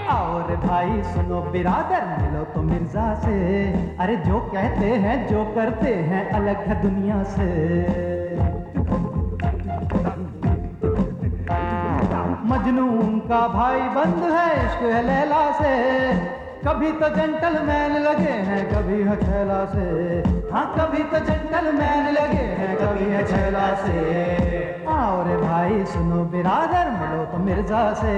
आओ रे भाई सुनो बिरादर, मिलो तो मिर्जा से। अरे जो कहते हैं जो करते हैं अलग है दुनिया से। मजनू उनका भाई बंद है, इश्क है लैला से। कभी तो जेंटलमैन लगे हैं, कभी है छैला से। हाँ कभी तो जेंटलमैन लगे हैं, कभी है छैला से। आओ रे भाई सुनो बिरादर, मिलो तो मिर्जा से।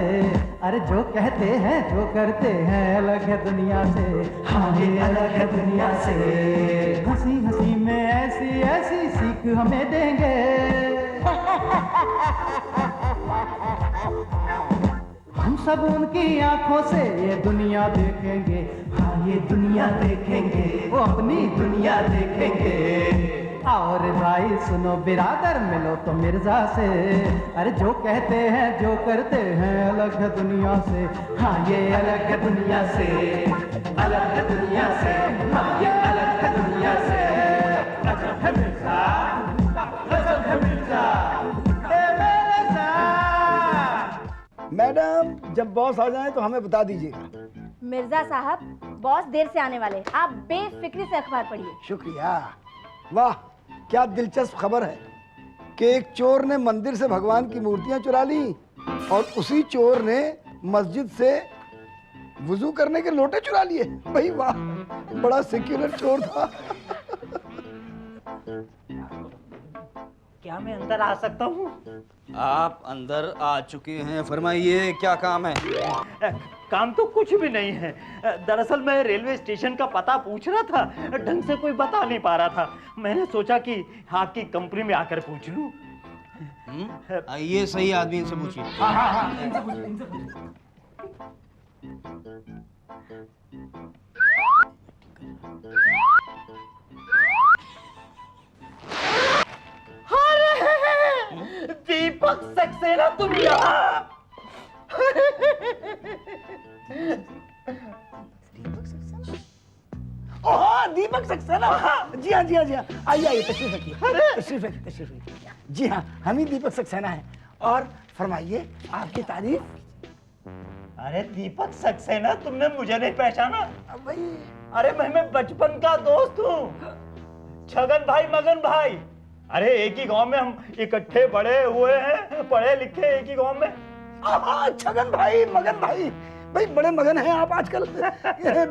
अरे जो कहते हैं जो करते हैं अलग है दुनिया से। हाँ ये अलग है दुनिया से। हंसी हंसी में ऐसी ऐसी सीख हमें देंगे। हम सब उनकी आंखों से ये दुनिया देखेंगे। हाँ ये दुनिया देखेंगे, वो अपनी दुनिया देखेंगे। और भाई सुनो बिरादर, मिलो तो मिर्जा से। अरे जो कहते हैं जो करते हैं अलग है दुनिया से। हाँ ये अलग है दुनिया से, अलग है दुनिया से। हाँ ये अलग है दुनिया से। गजब है मिर्जा, गजब है मिर्जा। मैडम जब बॉस आ जाए तो हमें बता दीजिएगा। मिर्जा साहब बॉस देर से आने वाले, आप बेफिक्री से अखबार पढ़िए। शुक्रिया। वाह क्या दिलचस्प खबर है कि एक चोर ने मंदिर से भगवान की मूर्तियां चुरा ली और उसी चोर ने मस्जिद से वुजू करने के लोटे चुरा लिए। भाई वाह, बड़ा सेक्युलर चोर था। क्या मैं अंदर आ सकता हूँ? आप अंदर आ चुके हैं, फरमाइए क्या काम है? काम तो कुछ भी नहीं है। दरअसल मैं रेलवे स्टेशन का पता पूछ रहा था, ढंग से कोई बता नहीं पा रहा था। मैंने सोचा कि आपकी कंपनी में आकर पूछ लूं। ये सही आदमी से पूछिए। हाँ हाँ हाँ, इनसे पूछिए, इनसे पूछिए। दीपक सक्सेना तुम यहाँ? ओह दीपक सक्सेना। जी हाँ जी हाँ जी हाँ, आइए आइए, तशरीफ रखिए, तशरीफ रखिए, तशरीफ रखिए। जी हाँ हम ही दीपक सक्सेना हैं। और फरमाइए आपकी तारीफ। अरे दीपक सक्सेना, तुमने मुझे नहीं पहचाना? भाई अरे मैं बचपन का दोस्त हूँ, छगन भाई मगन भाई। अरे एक ही गांव में हम इकट्ठे बड़े हुए हैं, पढ़े लिखे एक ही गांव में। छगन भाई मगन भाई, भाई बड़े मगन हैं आप आजकल।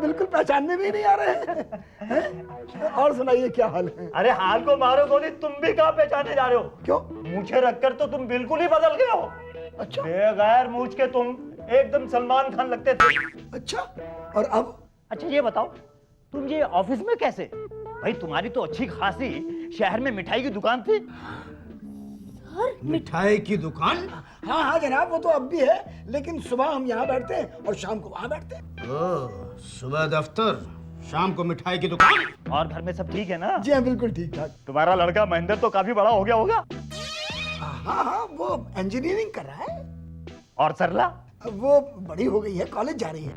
बिल्कुल पहचानने भी नहीं आ रहे हैं। और सुनाइए क्या हाल है? अरे हाल को मारो गोली, तुम भी कहाँ पहचाने जा रहे हो? क्यों? मूछें रखकर तो तुम बिल्कुल ही बदल गए हो। अच्छा बेगैर मूछ के तुम एकदम सलमान खान लगते थे। अच्छा और अब? अच्छा ये बताओ, तुम ये ऑफिस में कैसे? भाई तुम्हारी तो अच्छी खासी शहर में मिठाई की दुकान थी। मिठाई की दुकान? हाँ हाँ जनाब, वो तो अब भी है, लेकिन सुबह हम यहाँ बैठते हैं और शाम को वहाँ बैठते हैं। ओह, सुबह दफ्तर, शाम को मिठाई की दुकान। और घर में सब ठीक है ना? जी हाँ बिल्कुल ठीक ठाक। तुम्हारा लड़का महेंद्र तो काफी बड़ा हो गया होगा। हाँ हाँ वो इंजीनियरिंग कर रहा है। और सरला? वो बड़ी हो गई है, कॉलेज जा रही है।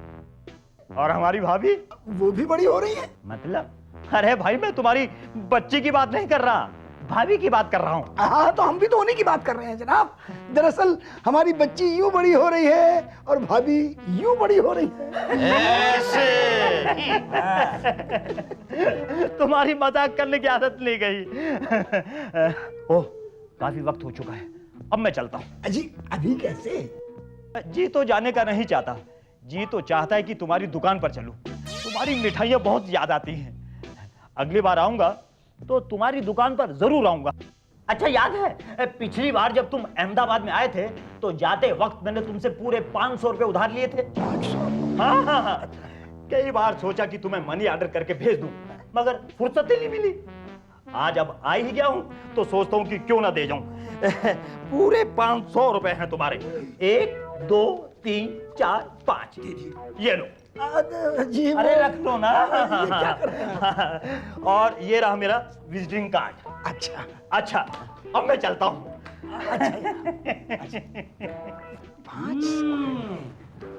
और हमारी भाभी? वो भी बड़ी हो रही है। मतलब? अरे भाई मैं तुम्हारी बच्ची की बात नहीं कर रहा, भाभी की बात कर रहा हूँ। हाँ तो हम भी तो उन्हीं की बात कर रहे हैं जनाब। दरअसल हमारी बच्ची यूं बड़ी हो रही है और भाभी यूं बड़ी हो रही है। ऐसे? तुम्हारी मजाक करने की आदत नहीं गई। ओह काफी वक्त हो चुका है, अब मैं चलता हूँ। अजी अभी कैसे? जी तो जाने का नहीं चाहता, जी तो चाहता है कि तुम्हारी दुकान पर चलूं। तुम्हारी मिठाइयाँ बहुत याद आती हैं। अगली बार आऊंगा तो तुम्हारी दुकान पर जरूर आऊंगा। अच्छा याद है पिछली बार जब तुम अहमदाबाद में आए थे तो जाते वक्त मैंने तुमसे पूरे 500 रुपए उधार लिए थे। 500? हाँ हाँ हाँ, कई बार सोचा कि तुम्हें मनी ऑर्डर करके भेज दूं, मगर फुर्सत ही नहीं मिली। आज अब आ ही गया हूं तो सोचता हूं कि क्यों ना दे जाऊं। पूरे 500 रुपए हैं तुम्हारे। 1 2 3 4 5 ये लो। जी अरे रख लो ना। क्या कर रहे हैं? और ये रहा मेरा विजिटिंग कार्ड। अच्छा अच्छा अब मैं चलता हूँ।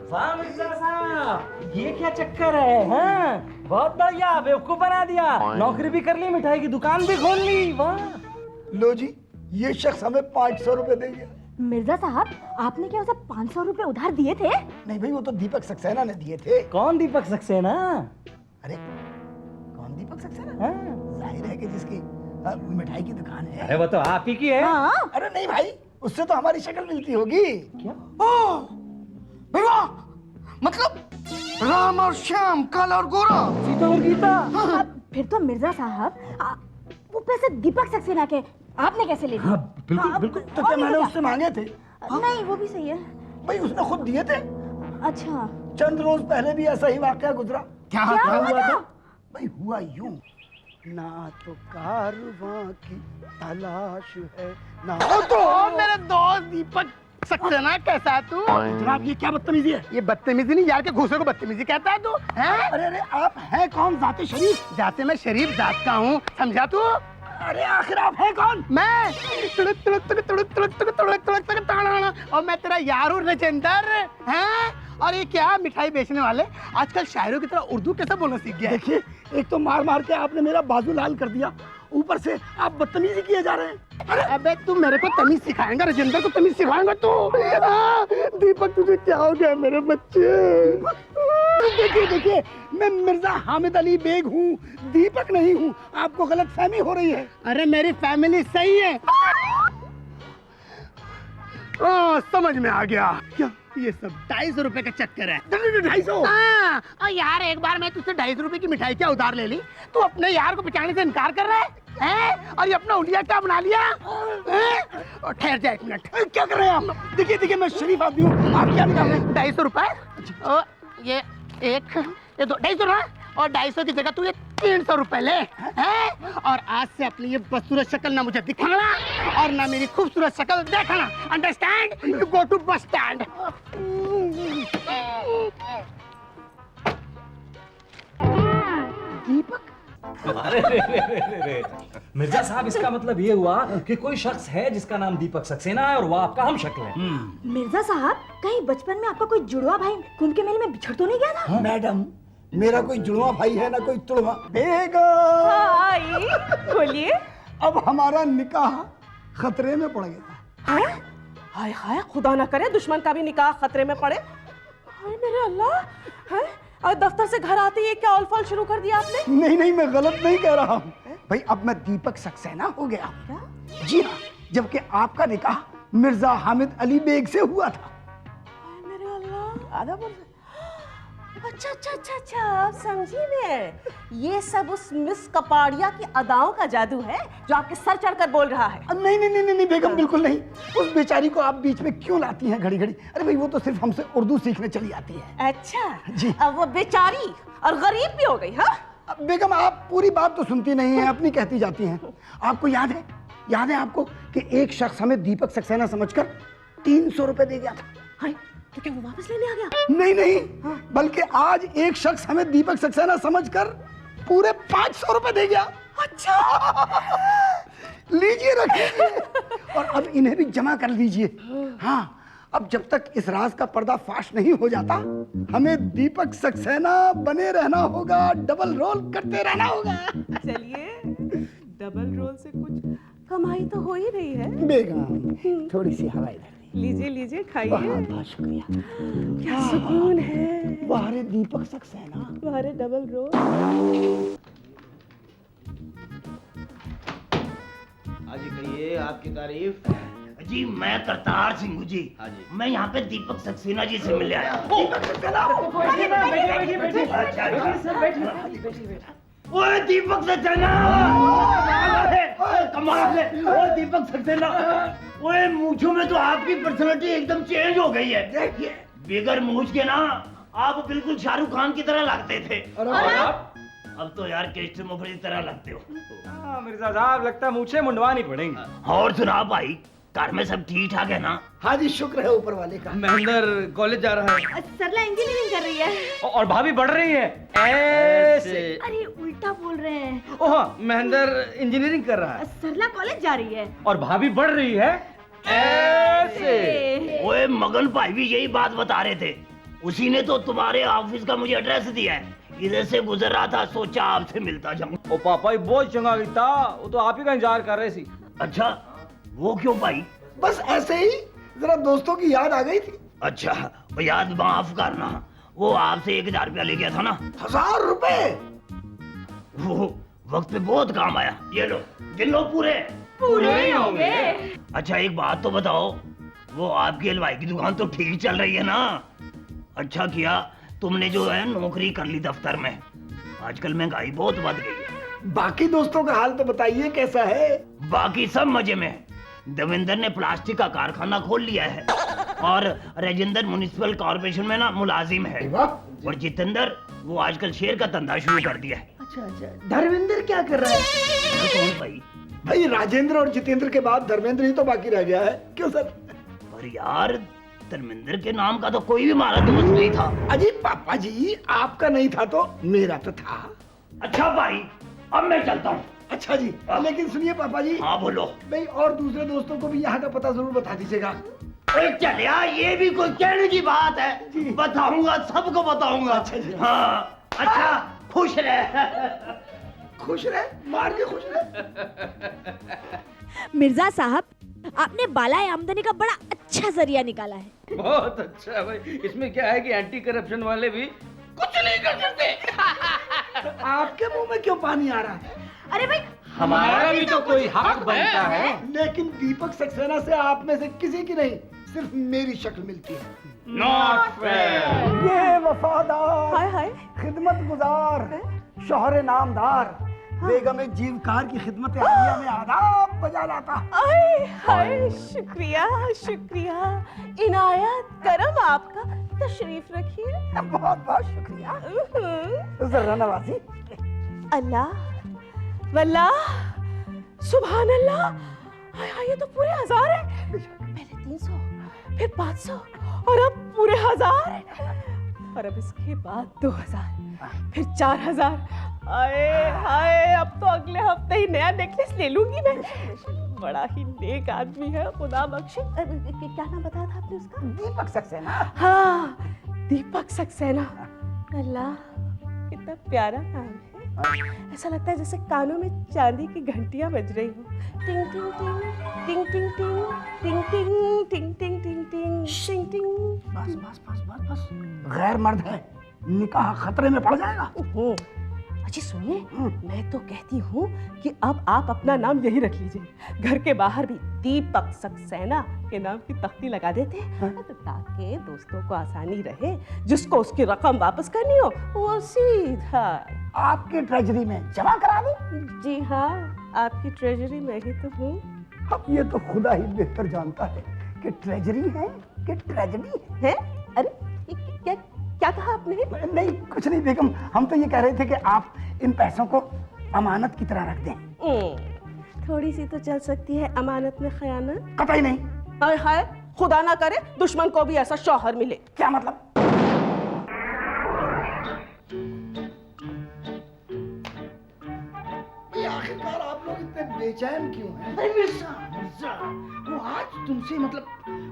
वाह मिर्जा साहब, ये क्या चक्कर है? हाँ, बहुत बढ़िया, बेवकूफ बना दिया। नौकरी भी कर ली, मिठाई की दुकान भी खोल ली। वाह। लो जी, ये शख्स हमें 500 रुपए देंगे। मिर्जा साहब, आपने क्या उसे 500 रुपए उधार दिए थे? नहीं भाई, वो तो दीपक सक्सेना ने दिए थे। कौन दीपक सक्सेना? अरे कौन दीपक सक्सेना? हाँ। जाहिर है कि जिसकी मिठाई की दुकान है। अरे वो तो आप ही की है। हाँ। अरे नहीं भाई, उससे तो हमारी शक्ल मिलती होगी। क्या? भाई वाह, मतलब राम और श्याम, काला और गोरा। सीता और गीता। फिर तो मिर्जा साहब, वो पैसे दीपक सक्सेना के आपने कैसे ले लिए? हाँ, बिल्कुल बिल्कुल। तो क्या मैंने उससे मांगे थे? नहीं, वो भी सही है। भाई उसने खुद दिए थे। अच्छा, चंद रोज पहले भी ऐसा ही वाकया गुजरा। क्या हुआ था? भाई हुआ यूं, ना तो कारवां की तलाश है ना तो मेरे दोस्त दीपक सक्सेना, कैसा है तू? जनाब, ये क्या बदतमीजी है? ये बदतमीजी नहीं यार, के घूसे को बदतमीजी कहता है तू? हैं? अरे अरे, आप हैं कौन? जाते शरीफ? जाते मैं शरीफ जात का हूँ, समझा तू? अरे आखिर आप हैं कौन? मैं तुड़क तुड़क तुड़क तुड़क तुड़क तुड़क तुड़क तुड़क तुड़क ताड़ाना, और मैं तेरा यार हूँ राजेंद्र। हैं? और ये क्या मिठाई बेचने वाले आजकल शायरों की तरह उर्दू कैसे बोलना सीख गया है? देखिए, एक तो मार मार के आपने मेरा बाजू लाल कर दिया, ऊपर से आप बदतमीजी किए जा रहे हैं। अरे अबे तू मेरे को तमीज सिखाएगा, राजेंद्र को तमीज सिखाएगा तू? दीपक तुझे क्या हो गया मेरे बच्चे? देखिए देखिए, मैं मिर्जा हामिद अली बेग हूँ, दीपक नहीं हूँ। आपको गलतफहमी हो रही है। अरे मेरी फैमिली सही है। समझ में आ गया। क्या ये सब 250 रुपए का चक्कर है? 250? हाँ, और यार एक बार मैं तुझसे 250 रुपए की मिठाई क्या उधार ले ली, तू अपने यार को बचाने से इनकार कर रहा है? हैं? और ये अपना उंडिया क्या बना लिया? हैं? और ठहर जा एक मिनट। क्या कर रहे हैं आप? देखिए देखिए, मैं शरीफ आदमी हूँ, आप क्या निकाल रहे हैं? 250 रुपए? ये एक, ये दो, 250 ना? और 250 की जगह तू ये 300 रुपए ले। हैं? और आज से अपनी ये बदसूरत शक्ल ना मुझे दिखाना और ना मेरी खूबसूरत शक्ल देखना। Understand? You go to bus stand. Deepak? अरे रे रे रे रे। मिर्जा साहब, इसका मतलब ये हुआ कि कोई शख्स है जिसका नाम दीपक सक्सेना है और वो आपका हम शक्ल है। मिर्जा साहब, कहीं बचपन में आपका कोई जुड़वा भाई कुंभ के मेले में बिछड़ तो नहीं गया था? मैडम, मेरा कोई जुड़वा भाई है ना कोई तुड़वा। बेगम, बोलिए। अब हमारा निकाह खतरे में पड़ गया। हाय हाय, खुदा ना करे दुश्मन का भी निकाह खतरे में पड़े। हाय मेरे अल्लाह। हैं? और दफ्तर से घर आते ही क्या औल-फौल शुरू कर दिया आपने? नहीं नहीं, मैं गलत नहीं कह रहा हूँ भाई, अब मैं दीपक सक्सेना हो गया। क्या? जी हाँ, जबकि आपका निकाह मिर्जा हामिद अली बेग से हुआ था। हाय मेरे अल्लाह। आधा बोल। अच्छा अच्छा अच्छा अच्छा, अब समझी मैं। ये सब उस मिस कपाड़िया की अदाओं का जादू है जो आपके सर चढ़कर बोल रहा है। नहीं नहीं नहीं नहीं बेगम, बिल्कुल नहीं। उस बेचारी को आप बीच में क्यों लाती हैं घड़ी घड़ी? अरे भाई, वो तो सिर्फ हमसे उर्दू सीखने चली आती है। अच्छा जी। अब वो बेचारी और गरीब भी हो गई। हाँ, बेगम, आप पूरी बात तो सुनती नहीं हैं, अपनी कहती जाती हैं। आपको याद है आपको कि एक शख्स हमें दीपक सक्सेना समझकर 300 रुपए दे गया था। हाय, तो क्या वो वापस लेने आ गया? नहीं नहीं, बल्कि आज एक शख्स हमें दीपक सक्सेना समझकर पूरे 500 रुपए दे गया। अच्छा। लीजिए, रखिए और अब इन्हें भी जमा कर लीजिए। हाँ, अब जब तक इस राज का पर्दा फाश नहीं हो जाता, हमें दीपक सक्सेना बने रहना होगा, डबल रोल करते रहना होगा। चलिए, डबल रोल से कुछ कमाई तो हो ही रही है। बेगम, थोड़ी सी हवा इधर लीजिए लीजिए, खाइए। बहुत शुक्रिया। क्या सुकून है। बाहर दीपक सक्सेना। तुम्हारे डबल रोल। हाँ जी, कहिए आपकी तारीफ। जी, मैं करतार सिंह जी। हाँ जी। मैं यहाँ पे दीपक सक्सेना जी से मिलने आया हूँ। ओए दीपक सक्सेना! ओए कमाल है! ओए दीपक सक्सेना! ओए मूंछों में तो आपकी पर्सनालिटी एकदम चेंज हो गई है। देखिए, बिगर मूंछ के ना आप बिल्कुल शाहरुख खान की तरह लगते थे। और आप अब तो यार केस्टर मुखर्जी की तरह लगते हो। हाँ मिर्जा साहब, लगता है मुझे मुंडवानी पड़ेंगी। और सुना भाई, घर में सब ठीक ठाक है ना? हाँ जी, शुक्र है ऊपर वाले का। महेंद्र कॉलेज जा रहा है। सरला इंजीनियरिंग कर रही है। और भाभी बढ़ रही है ऐसे। अरे उल्टा बोल रहे हैं। ओह, महेंद्र इंजीनियरिंग कर रहा है। सरला कॉलेज जा रही है। और भाभी बढ़ रही है ऐसे। ओए मगन भाई भी यही बात बता रहे थे उसी ने तो तुम्हारे ऑफिस का मुझे एड्रेस दिया है। इधर से गुजर रहा था, सोचा आपसे मिलता जाऊं। ओ पापा, ये बहुत चंगा था, वो तो आप ही का इंतजार कर रहे सी। अच्छा, वो क्यों भाई? बस ऐसे ही जरा दोस्तों की याद आ गई थी। अच्छा, वो याद माफ करना, वो आपसे 1000 रुपया ले गया था ना। 1000 रुपए? वो वक्त पे बहुत काम आया। ये लो, गिन लो पूरे। पूरे ही होंगे। अच्छा एक बात तो बताओ, वो आपकी हलवाई की दुकान तो ठीक चल रही है ना? अच्छा किया तुमने जो है नौकरी कर ली दफ्तर में। आजकल महंगाई बहुत बढ़ गई है। बाकी दोस्तों का हाल तो बताइए कैसा है? बाकी सब मजे में। देवेंद्र ने प्लास्टिक का कारखाना खोल लिया है और राजेंद्र म्युनिसिपल कॉर्पोरेशन में ना मुलाजिम है। वाह। और जितेंद्र वो आजकल शेर का धंधा शुरू कर दिया है। अच्छा अच्छा, धर्मेंद्र क्या कर रहा है? कौन भाई? भाई राजेंद्र और जितेंद्र के बाद धर्मेंद्र ही तो बाकी रह गया है। क्यों सर? पर यार धर्मेंद्र के नाम का तो कोई भी हमारा दोस्त नहीं था। अजी पापा जी, आपका नहीं था तो मेरा तो था। अच्छा भाई, अब मैं चलता हूँ। अच्छा जी, लेकिन सुनिए पापा जी। हाँ बोलो। भाई और दूसरे दोस्तों को भी यहाँ का पता जरूर बता दीजिएगा। अरे चल यार, ये भी कोई कहने की बात है? बताऊंगा, सबको बताऊंगा। अच्छा जी। हाँ, अच्छा खुश रहे। खुश रहे, मार के खुश रहे। मिर्जा साहब, आपने बालाए आमदनी का बड़ा अच्छा जरिया निकाला है। बहुत अच्छा भाई, इसमें क्या है कि एंटी करप्शन वाले भी कुछ नहीं कर सकते। आपके मुंह में क्यों पानी आ रहा है? अरे भाई, हमारा भी तो कोई हक बनता है। लेकिन दीपक सक्सेना से आप में से किसी की नहीं, सिर्फ मेरी शक्ल मिलती है। Not fair. ये वफादार, हाय हाय। खिदमत गुजार, शोहरे नामदार, बेगम जीवकार की खिदमत आलिया में आदाब बजा लाता। हाय हाय, शुक्रिया शुक्रिया, इनायत करम आपका। तशरीफ रखिए। बहुत बहुत शुक्रिया। जरा नवाजी। अल्लाह वल्लाह, सुभान अल्लाह। हाय हाय, ये तो पूरे 1000 है। पहले 300, फिर 500 और अब पूरे 1000। और अब इसके बाद 2000, फिर 4000। हाय हाय, अब तो अगले हफ्ते ही नया नेकलेस ले लूंगी मैं। बड़ा ही नेक आदमी है, खुदा बख्शे। क्या नाम बताया था आपने उसका? दीपक सक्सेना। हाँ, दीपक सक्सेना। अल्लाह, कितना प्यारा नाम है। ऐसा लगता है जैसे कानों में चांदी की घंटियां बज रही हो। टिंग टिंग टिंग टिंग टिंग टिंग टिंग टिंग टिंग टिंग टिंग टिंग टिंग टिंग। बस बस बस बस बस, गैर मर्द है, निकाह खतरे में पड़ जाएगा। अजी सुनिए, मैं तो कहती हूँ कि अब आप अपना नाम यही रख लीजिए। घर के बाहर भी दीपक सक्सेना के नाम की तख्ती लगा देते हैं, तो ताकि दोस्तों को आसानी रहे। जिसको उसकी रकम वापस करनी हो वो सीधा आपकी ट्रेजरी में जमा करा दो। जी हाँ, आपकी ट्रेजरी में ही तो हूँ। अब ये तो खुदा ही बेहतर जानता है कि ट्रेजरी है कि ट्रेजेडी है। अरे क्या क्या कहा आपने? नहीं कुछ नहीं बेगम, हम तो ये कह रहे थे कि आप इन पैसों को अमानत की तरह रख दें। थोड़ी सी तो चल सकती है अमानत में खयानत। कतई नहीं। हाय हाय, खुदा ना करे दुश्मन को भी ऐसा शौहर मिले। क्या मतलब? आखिरकार आप लोग इतने बेचैन क्यों हैं? अरे मिर्जा, मिर्जा, वो आज तुमसे मतलब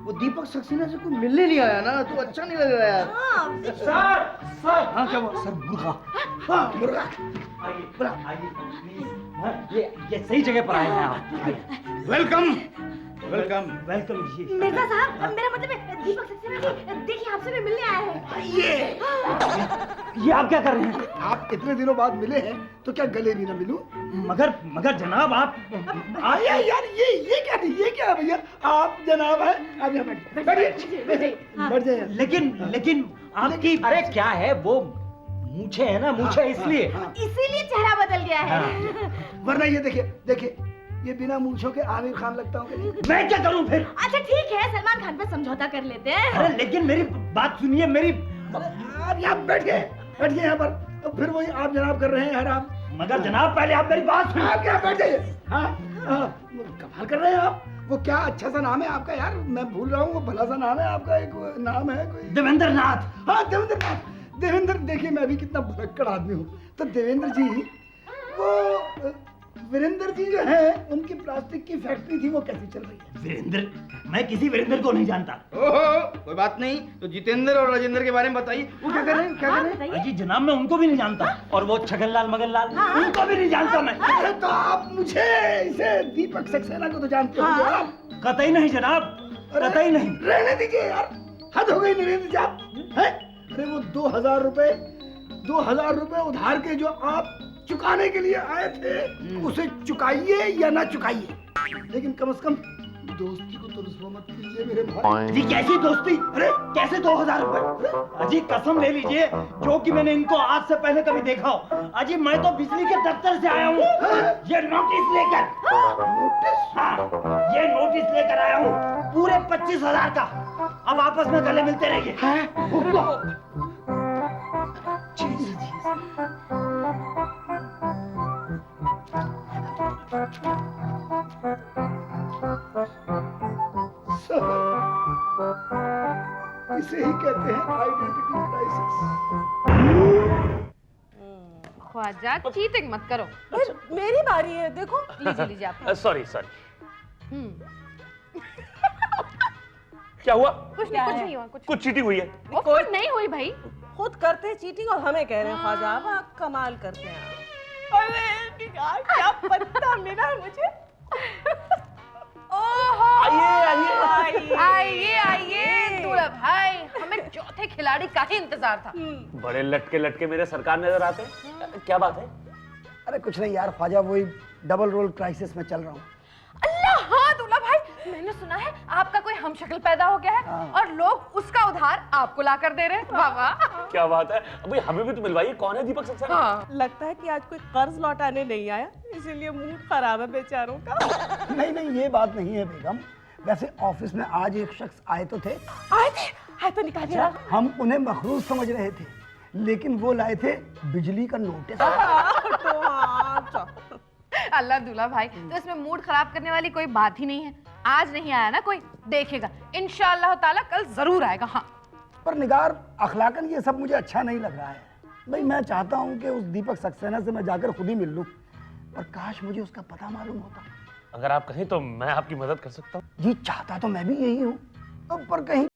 वो दीपक सक्सेना से कोई मिलने नहीं आया ना, तो अच्छा नहीं लग रहा यार। सर, हाँ क्या हुआ? सर मुर्गा। हाँ मुर्गा। ये सही जगह पर आए हैं आप। वेलकम वेलकम वेलकम जी। मिर्जा साहब, मेरा मतलब है दीपक सक्सेना जी, देखिए आपसे भी मिलने आए हैं। ये आप क्या कर रहे हैं? आप इतने दिनों बाद मिले हैं तो क्या गले भी ना मिलूं? मगर जनाब आप यार ये क्या है? ये क्या है भैया? आप जनाब है, आप यहाँ बैठिए। बैठ जाइए। लेकिन आपकी अरे क्या है वो मूछे है ना, मूछे इसलिए इसीलिए चेहरा बदल गया है। वरना ये देखिए ये बिना मूंछों के आमिर खान लगता हूँ। मैं क्या करूं फिर? अच्छा ठीक है, सलमान खान पे समझौता कर लेते हैं। अरे लेकिन मेरी बात सुनिए, मेरी आप यहाँ बैठिए यहाँ पर, तो फिर वही आप जनाब कर रहे हैं यार आप। मगर जनाब पहले आप मेरी बात सुनिए। आप क्या बैठ जाइए। हाँ कमाल कर रहे हैं आप। वो क्या अच्छा सा नाम है आपका यार, मैं भूल रहा हूँ। वो भला सा नाम है आपका, एक नाम है कोई देवेंद्र नाथ। हाँ देवेंद्र नाथ। देवेंद्र, देखिए मैं भी कितना भुलक्कड़ आदमी हूँ। तो देवेंद्र जी, वो वीरेंद्र जी जो है, उनकी प्लास्टिक की फैक्ट्री थी, वो कैसी चल रही है? वीरेंद्र मैं किसी वीरेंद्र को नहीं जानता। ओहो, कोई बात नहीं, तो जितेंद्र और राजेंद्र के बारे में बताइए, वो क्या कर रहे हैं, क्या कर रहे हैं? अजी जनाब, मैं उनको भी नहीं जानता। और वो छगनलाल मगनलाल, उनको भी नहीं जानता मैं। अरे तो आप मुझे इसे दीपक सक्सेना को तो जानते होंगे आप? कतई नहीं जनाब, कतई नहीं। रहने दीजिए यार, हद हो गई नरेंद्र साहब। है अरे वो 2000 रुपए उधार के जो आप चुकाने के लिए आए थे, उसे चुकाइए या ना चुकाइए, लेकिन कम से कम दोस्ती को तो रुसवा मत कीजिए मेरे भाई। जी कैसी दोस्ती? अरे कैसे 2000 रुपए? अजी कसम ले लीजिए, जो कि मैंने इनको आज से पहले कभी देखा हो। अजी मैं तो बिजली के दफ्तर से आया हूँ, ये नोटिस लेकर। नोटिस? हाँ, ये नोटिस लेकर आया हूँ पूरे 25,000 का। अब आपस में गले मिलते रहिए। इसे ही कहते हैं आइडेंटिटी क्राइसिस। ख्वाजा चीटिंग मत करो। मेरी बारी है, देखो। लीजिए लीजिए आप। सॉरी क्या हुआ? कुछ नहीं हुआ, कुछ चीटिंग हुई है? कुछ नहीं हुई भाई। खुद करते हैं चीटिंग और हमें कह रहे हैं ख्वाजा, आप कमाल करते हैं आप। अरे यार, क्या पता मिला मुझे। ओहो, आइए आइए दूल्हा भाई, हमें चौथे खिलाड़ी का ही इंतजार था। बड़े लटके मेरे सरकार नजर आते हैं। क्या बात है? अरे कुछ नहीं यार ख्वाजा, वही डबल रोल क्राइसिस में चल रहा हूँ। अल्लाह, हाँ दूल्हा भाई, मैंने सुना है आपका कोई हमशक्ल पैदा हो गया है और लोग उसका उधार आपको ला कर दे रहे हैं। वाह वाह, क्या बात है? अभी हमें भी तो मिलवाइए, कौन है दीपक सक्सेना? हाँ। लगता है कि आज कोई कर्ज लौटाने नहीं आया, इसीलिए मूड खराब है बेचारों का। नहीं ये बात नहीं है बेगम। वैसे ऑफिस में आज एक शख्स आए तो थे। आए तो निकाल दिया। हम उन्हें मखरूज समझ रहे थे, लेकिन वो लाए थे बिजली का नोटिस। अल्लाह दूल्हा भाई, तो इसमें मूड खराब करने वाली कोई बात ही नहीं है। आज नहीं आया ना कोई, देखेगा इंशाअल्लाह ताला कल जरूर आएगा। हाँ, पर निगार अखलाकन ये सब मुझे अच्छा नहीं लग रहा है भाई। मैं चाहता हूँ कि उस दीपक सक्सेना से मैं जाकर खुद ही मिल लूँ, और काश मुझे उसका पता मालूम होता। अगर आप कहें तो मैं आपकी मदद कर सकता हूँ। जी चाहता तो मैं भी यही हूँ, पर कहीं